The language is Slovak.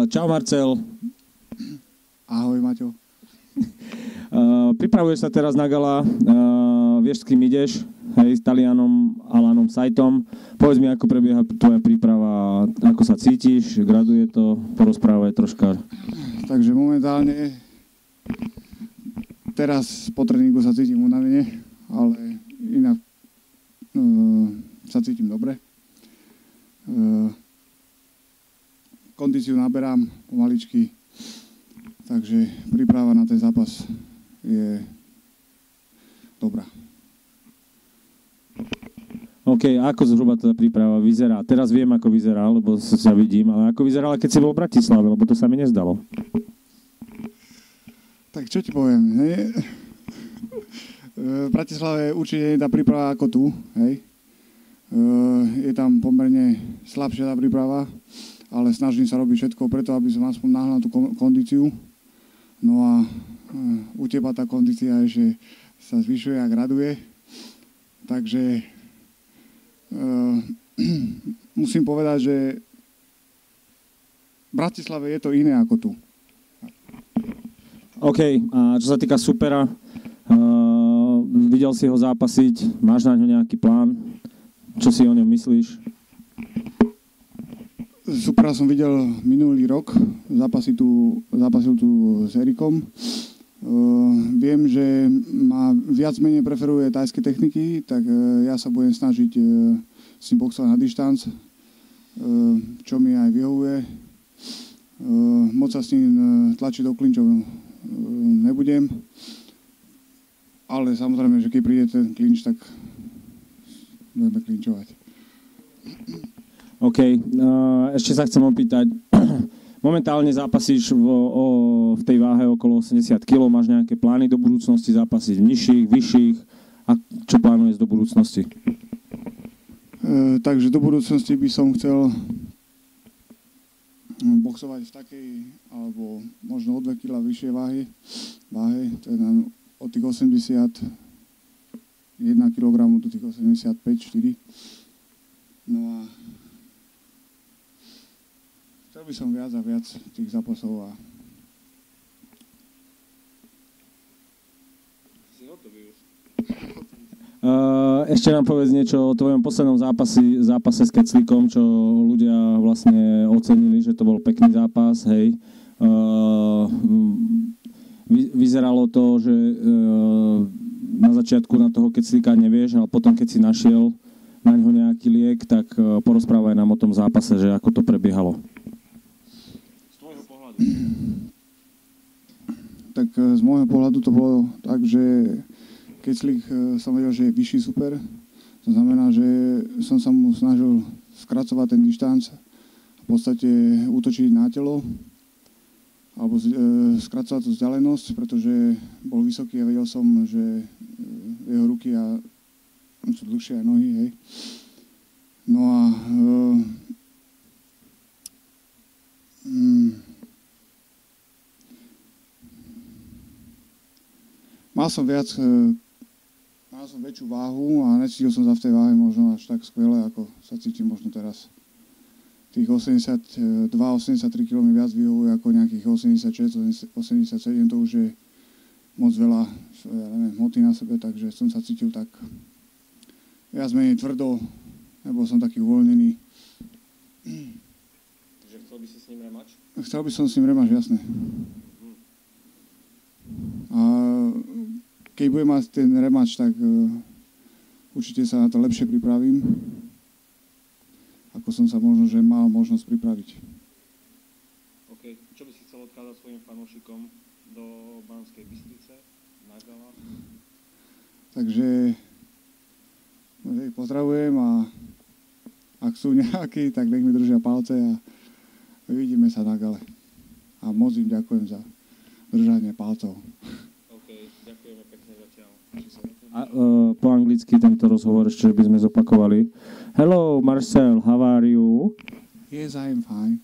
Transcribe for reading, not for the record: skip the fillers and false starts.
Čau Marcel. Ahoj Maťo. Pripravuješ sa teraz na gala, vieš, s kým ideš, hej, s Talianom Alanom Sajtom. Povedz mi, ako prebieha tvoja príprava, ako sa cítiš, graduje to, porozprávaj troška. Takže momentálne, teraz po tréningu sa cítim unavene, ale inak sa cítim dobre. Kondíciu naberám pomaličky, takže príprava na ten zápas je dobrá. OK, ako zhruba tá príprava vyzerá? Teraz viem, ako vyzerá, lebo sa vidím, ale ako vyzerala, keď si bol v Bratislave, lebo to sa mi nezdalo. Tak čo ti poviem, hej? V Bratislave určite nie je tá príprava ako tu, hej? Je tam pomerne slabšia tá príprava, ale snažím sa robiť všetko preto, aby som aspoň nahnal tú kondíciu. No a u teba tá kondícia ešte sa zvyšuje a graduje. Takže musím povedať, že v Bratislave je to iné ako tu. OK, a čo sa týka supera, videl si ho zápasiť, máš na ňo nejaký plán? Čo si o ňom myslíš? Supera som videl minulý rok, zápasil tu s Erikom. Viem, že ma viac menej preferuje tajské techniky, tak ja sa budem snažiť s ním boxovať na dištanc, čo mi aj vyhovuje. Moc sa s ním tlačiť do klinčov nebudem, ale samozrejme, že keď príde ten klinč, tak budeme klinčovať. OK, ešte sa chcem opýtať, momentálne zápasíš v tej váhe okolo 80 kg, máš nejaké plány do budúcnosti zápasiť v nižších, vyšších a čo plánuješ do budúcnosti? Takže do budúcnosti by som chcel boxovať v takej, alebo možno o 2 kg vyššej váhe, to je od tých 81 kg do tých 85-4. No a chcel by som viac a viac tých zápasov a si hotový už. Ešte nám povedz niečo o tvojom poslednom zápase s Keclíkom, čo ľudia vlastne ocenili, že to bol pekný zápas, hej. Vyzeralo to, že na začiatku na toho Keclíka nevieš, ale potom keď si našiel na ňo nejaký liek, tak porozprávaj nám o tom zápase, že ako to prebiehalo. Z tvojho pohľadu. Tak z môjho pohľadu to bolo tak, že Keclík som vedel, že je vyšší super. To znamená, že som sa mu snažil skracovať ten dištanc a v podstate útočiť na telo alebo skracovať tú vzdialenosť, pretože bol vysoký a vedel som, že jeho ruky a sú dlhšie aj nohy, hej. No a mal som väčšiu váhu a necítil som sa v tej váhe možno až tak skvelé, ako sa cítim možno teraz. Tých 82-83 kg mi viac vyhovuje ako nejakých 86-87, to už je moc veľa, ja neviem, hmoty na sebe, takže som sa cítil tak viac menej tvrdo, nebol som taký uvoľnený. Že chcel by si s ním rematch? Chcel by som s ním rematch, jasné. A keď budem mať ten rematch, tak určite sa na to lepšie pripravím, ako som sa možno, že mal možnosť pripraviť. OK. Čo by si chcel odkázať svojim fanúšikom do Banskej Bystrice na gala? Takže ich pozdravujem a ak sú nejakí, tak nech mi držia palce a vidíme sa na gale. A moc im ďakujem za držanie palcov. Ďakujeme pekne zatiaľ. A po anglicky tento rozhovor ešte by sme zopakovali. Hello Marcel, how are you? Yes, I am fine.